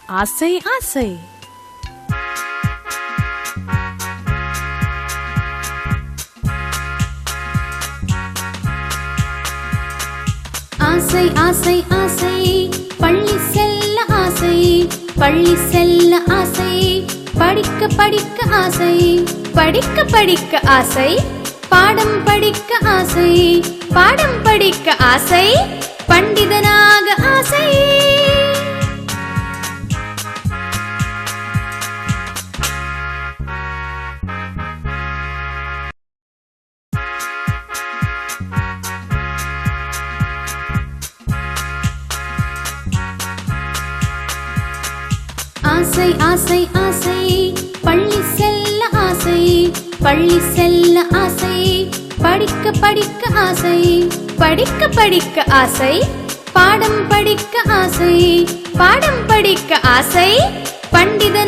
ஆசை ஆசை. ஆசை ஆசை ஆசை, பள்ளி செல்ல ஆசை, பள்ளி செல்ல ஆசை, படிக்க படிக்க ஆசை, படிக்க படிக்க ஆசை, பாடம் படிக்க ஆசை, பாடம் படிக்க ஆசை, பண்டிதனாக ஆசை. ஆசை ஆசை ஆசை, பள்ளி செல்ல ஆசை, பள்ளி செல்ல ஆசை, படிக்க படிக்க ஆசை, படிக்க படிக்க ஆசை, பாடம் படிக்க ஆசை, பாடம் படிக்க ஆசை, பண்டிதன்